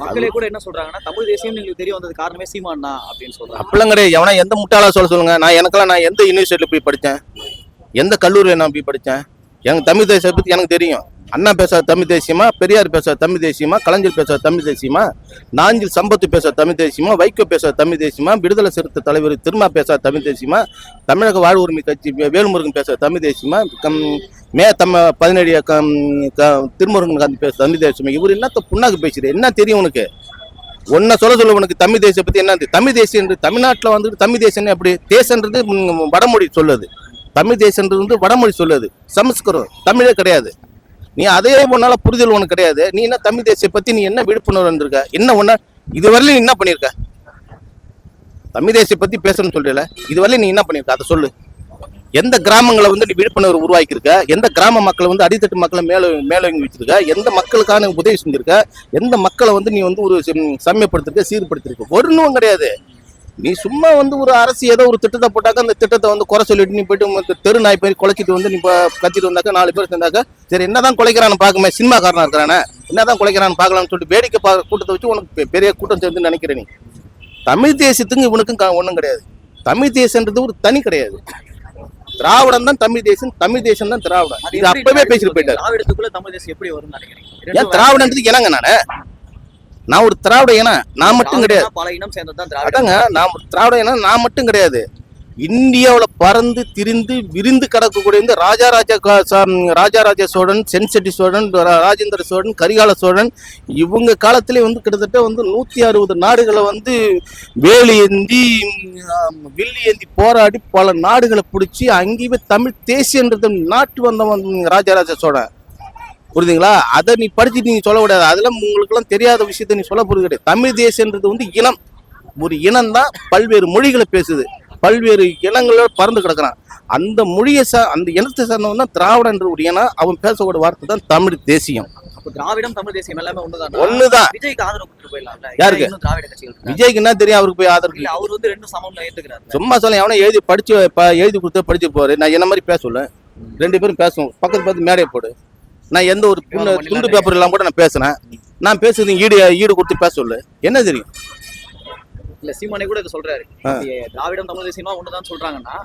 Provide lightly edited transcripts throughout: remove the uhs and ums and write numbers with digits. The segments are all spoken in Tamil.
மக்களே கூட என்ன சொல்றாங்கன்னா தமிழ் தேசியம் எங்களுக்கு தெரிய வந்தது காரணமே சீமான் தான் அப்படின்னு சொல்றாங்க. அப்படிலாம் கிடையாது. எவனா எந்த முட்டாளா சொல்லுங்க. நான் எந்த யூனிவர்சிட்டியில போய் படித்தேன், எந்த கல்லூரியில் நான் போய் படித்தேன்? எனக்கு தமிழ் தேசியத்தை பற்றி எனக்கு தெரியும். அண்ணா பேசுற தமிழ் தேசியமா, பெரியார் பேசுற தமிழ் தேசியமா, கலைஞர் பேசுற தமிழ் தேசியமா, நாஞ்சில் சம்பத்து பேசுற தமிழ் தேசியமா, வைகோ பேசுற தமிழ் தேசியமா, விடுதலை சிறுத்தை தலைவர் திருமா பேசுற தமிழ் தேசியமா, தமிழக வாழ் உரிமை கட்சி வேல்முருகன் பேசுற தமிழ் தேசியமா, மே 17 திருமுருகன் பேசுற தமிழ் தேசியமா. இவர் என்னத்த புண்ணாக்கு பேசுற? என்ன தெரியும் உனக்கு? ஒன்ன சொல்ல உனக்கு தமிழ் தேசிய பத்தி என்ன? தமிழ் தேசியம் தமிழ்நாட்டில் வந்துட்டு தமிழ் தேசம் எப்படி? தேசன்றது வடமொழி சொல்லுது, தமிழ் தேசன்றது வந்து வடமொழி சொல்லுது, சமஸ்கிருதம், தமிழே கிடையாது. நீ அதே ஒன்னால புரிதல் உனக்கு கிடையாது. நீ என்ன தமிழ் தேசிய பத்தி நீ என்ன விழிப்புணர்வு இருக்க? என்ன ஒண்ணா இதுவரையிலும் என்ன பண்ணிருக்க? தமிழ் தேசிய பத்தி பேசணும்னு சொல்றல, இதுவரையிலும் நீ என்ன பண்ணிருக்க அதை சொல்லு. எந்த கிராமங்களை வந்து நீ விழிப்புணர்வு உருவாக்கியிருக்க? எந்த கிராம மக்களை வந்து அடித்தட்டு மக்களை மேலோங்கி வச்சிருக்க? எந்த மக்களுக்கான உதவி செஞ்சிருக்க? எந்த மக்களை வந்து நீ வந்து ஒரு செம்மைப்படுத்திருக்க, சீர்படுத்திருக்க? ஒன்றும் கிடையாது. நீ சும்மா வந்து ஒரு அரசு ஏதோ ஒரு திட்டத்தை போட்டாக்க அந்த திட்டத்தை வந்து குறை சொல்லிட்டு நீ போயிட்டு தெரு நாய் போய் குலைச்சிட்டு வந்து நீ கத்திட்டு வந்தாக்கா 4 பேர் சேர்ந்தாக்கா சரி என்னதான் குலைக்கிறான்னு பார்க்குமே, சினிமாக்காரனா இருக்கிறானே, என்னதான் குலைக்கிறான்னு பார்க்கலாம்னு சொல்லிட்டு வேடிக்கை பார்க்க கூட்டத்தை வச்சு உனக்கு பெரிய கூட்டம் சேர்ந்து நினைக்கிறேன். நீ தமிழ் தேசத்துக்கு இவனுக்கும் ஒன்றும் கிடையாது. தமிழ் தேசன்றது ஒரு தனி கிடையாது. திராவிடம் தான் தமிழ் தேசம், தமிழ் தேசம் தான் திராவிடம். இது அப்பவே பேசிட்டு போயிட்டாரு. திராவிடத்துக்குள்ள தமிழ் தேசம் எப்படி வரும்னு நினைக்கிறீங்க? ஏன் திராவிடன்றதுக்கு என்னங்க? நான் ஒரு திராவிட ஏன்னா நான் மட்டும் கிடையாது. பல இனம் சேர்ந்ததுதான் அதாங்க, நான் ஒரு திராவிட ஏன்னா நான் மட்டும் கிடையாது. இந்தியாவில் பறந்து திரிந்து விரிந்து கிடக்கக்கூடிய இந்த ராஜராஜ சோழன், சென்செட்டி சோழன், ராஜேந்திர சோழன், கரிகால சோழன் இவங்க காலத்திலே வந்து கிட்டத்தட்ட வந்து 160 நாடுகளை வந்து வேலி ஏந்தி வில்லி ஏந்தி போராடி பல நாடுகளை பிடிச்சி அங்கேயுமே தமிழ் தேசியன்றது நாட்டு வந்தவன் ராஜராஜ சோழன். புரியுதுங்களா? அதை நீ படிச்சுட்டு நீங்க சொல்ல கூடாது. அதெல்லாம் உங்களுக்குலாம் தெரியாத விஷயத்த நீ சொல்ல போறது கிடையாது. தமிழ் தேசன்றது வந்து இனம், ஒரு இனம் தான் பல்வேறு மொழிகளை பேசுது, பல்வேறு இனங்களோட பறந்து கிடக்குறான். அந்த மொழியை அந்த இனத்தை சார்ந்தவன் தான் திராவிடன்ற ஒரு இனம். அவன் பேசக்கூடிய வார்த்தை தான் தமிழ் தேசியம். திராவிடம் தமிழ் தேசியம் எல்லாமே ஒண்ணுதான். விஜய்க்கு ஆதரவு கொடுத்து போயிடலாம். யாருக்கு? திராவிட கட்சிகள். விஜய்க்கு என்ன தெரியும்? அவருக்கு போய் ஆதரவு அவர் வந்து ரெண்டும் சமம்னு ஏத்துக்கிறாரு. சும்மா சொல்ல எவனா எழுதி கொடுத்து படிச்சு போறாரு. நான் என்ன மாதிரி பேசல, 2 பேரும் பேசுவோம், பக்கத்து பார்த்து மேடையை போடு. நான் எந்த ஒரு துண்டு பேப்பர் எல்லாம் கூட நான் பேசுனேன். நான் பேசுறது ஈடு கொடுத்து பேச சொல்லு. என்ன தெரியும்? இல்ல சீமானே கூட இதை சொல்றாரு, திராவிடம் தமிழ் தேசியமா ஒண்ணுதான் சொல்றாங்கன்னா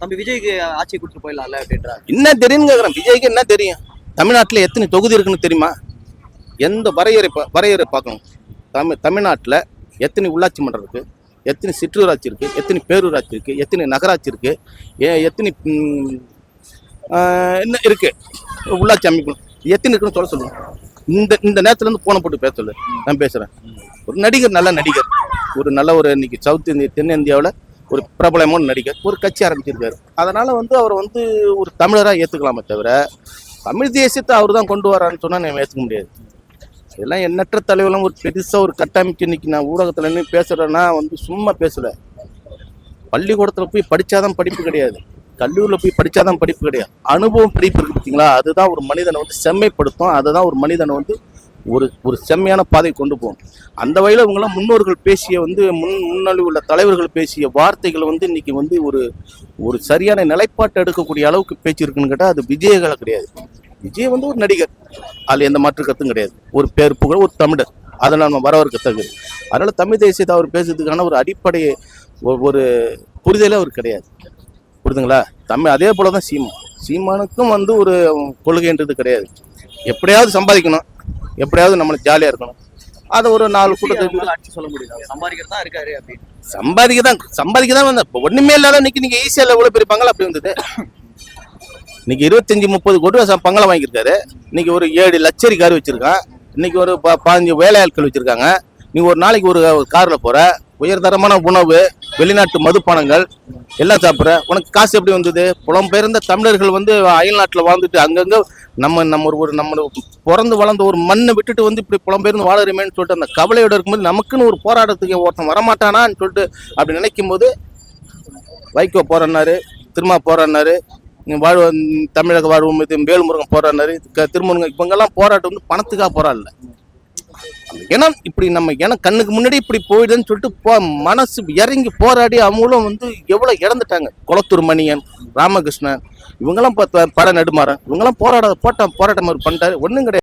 தம்பி விஜய்க்கு ஆட்சி கொடுத்து போயிடலாம்ல அப்படின்றாரு. என்ன தெரியும்னு கேக்குறேன். விஜய்க்கு என்ன தெரியும்? தமிழ்நாட்டுல எத்தனை தொகுதி இருக்குன்னு தெரியுமா? எந்த வரையறை பார்க்கணும். தமிழ்நாட்டுல எத்தனை உள்ளாட்சி மன்றம் இருக்கு, எத்தனை சிற்றூராட்சி இருக்கு, எத்தனை பேரூராட்சி இருக்கு, எத்தனை நகராட்சி இருக்கு, எத்தனை என்ன இருக்கு உள்ளாட்சி அமைப்பு எத்தனை இருக்குன்னு சொல்ல சொல்லுங்க. இந்த நேரத்துல இருந்து போன போட்டு பேச சொல்லு. நான் பேசுறேன். ஒரு நடிகர், நல்ல நடிகர், ஒரு நல்ல ஒரு இன்னைக்கு சவுத் இந்தியா தென்னிந்தியாவில் ஒரு பிரபலமான நடிகர், ஒரு கட்சி ஆரம்பிச்சிருக்காரு. அதனால வந்து அவர் வந்து ஒரு தமிழராக ஏற்றுக்கலாமே தவிர தமிழ் தேசியத்தை அவர் தான் கொண்டு வரான்னு சொன்னா நான் ஏற்றுக்க முடியாது. இதெல்லாம் எண்ணற்ற தலைவர்களும் ஒரு பெருசாக ஒரு கட்டமைப்பு. இன்னைக்கு நான் ஊடகத்துல நின்று பேசுறேன்னா வந்து சும்மா பேசல. பள்ளிக்கூடத்துல போய் படிச்சாதான் படிப்பு கிடையாது, கல்லூரியில் போய் படித்தாதான் படிப்பு கிடையாது, அனுபவம் படிப்பு இருக்கு பார்த்தீங்களா? அதுதான் ஒரு மனிதனை வந்து செம்மைப்படுத்தும். அதுதான் ஒரு மனிதனை வந்து ஒரு செம்மையான பாதை கொண்டு போகும். அந்த வகையில் இவங்கெல்லாம் முன்னோர்கள் பேசிய வந்து முன்னாடி உள்ள தலைவர்கள் பேசிய வார்த்தைகள் வந்து இன்னைக்கு வந்து ஒரு சரியான நிலைப்பாட்டை எடுக்கக்கூடிய அளவுக்கு பேச்சு இருக்குன்னு கேட்டால் அது விஜயகால கிடையாது. விஜய் வந்து ஒரு நடிகர், அதில் எந்த மாற்று கருத்தும் கிடையாது. ஒரு பேர் புகழ், ஒரு தமிழர், அதை நம்ம வரவர்க்கத்தகு. அதனால தமிழ் தேசியத்தை அவர் பேசுறதுக்கான ஒரு அடிப்படை ஒரு புரிதலே அவர் கிடையாது. புரியுதுங்களா? அதே போலதான் சீமானுக்கும் வந்து ஒரு கொள்கைன்றது கிடையாது. எப்படியாவது சம்பாதிக்கணும், எப்படியாவது நம்மளுக்கு ஜாலியா இருக்கணும். அதை ஒரு 4 கூட்டத்தை சொல்ல முடியாது. சம்பாதிக்கிறதா இருக்காரு அப்படின்னு சம்பாதிக்கதான் வந்த ஒண்ணுமே இல்லாத நீங்க ஈஸியா எவ்வளவு பெரிய பங்களா அப்படி வந்தது. இன்னைக்கு 25-30 கோடி பங்களா வாங்கியிருக்காரு. இன்னைக்கு ஒரு 7 லட்சரி கார் வச்சிருக்கான். இன்னைக்கு ஒரு 15 வேலையாட்கள் வச்சிருக்காங்க. நீ ஒரு நாளைக்கு ஒரு கார்ல போற, உயர்தரமான உணவு, வெளிநாட்டு மதுப்பானங்கள் எல்லாம் சாப்பிட்ற. உனக்கு காசு எப்படி வந்தது? புலம்பெயர்ந்த தமிழர்கள் வந்து அயல் நாட்டில் வாழ்ந்துட்டு அங்கங்க நம்ம பிறந்து வளர்ந்த ஒரு மண்ணை விட்டுட்டு வந்து இப்படி புலம்பெயர்ந்து வாழறமேன்னு சொல்லிட்டு அந்த கவலையோட இருக்கும்போது நமக்குன்னு ஒரு போராட்டத்துக்கு ஒருத்தன் வரமாட்டானான்னு சொல்லிட்டு அப்படி நினைக்கும் போது வைகோ போறன்னாரு, திருமா போறன்னாரு, தமிழக வாழ்வு வேல்முருகன் போறாரு, திருமுருகன், இவங்கெல்லாம் போராட்டம் வந்து பணத்துக்காக போராடல. ஏன்னா இப்படி நம்ம கண்ணுக்கு முன்னாடி இப்படி போயிடுன்னு சொல்லிட்டு மனசு இறங்கி போராடி அவங்களும் வந்து எவ்வளவு இறந்துட்டாங்க. குளத்தூர் மணியன், ராமகிருஷ்ணன், இவங்கெல்லாம் பட நெடுமாறன், இவங்கெல்லாம் போராட்டம் பண்ணிட்டாரு. ஒன்றும் கிடையாது.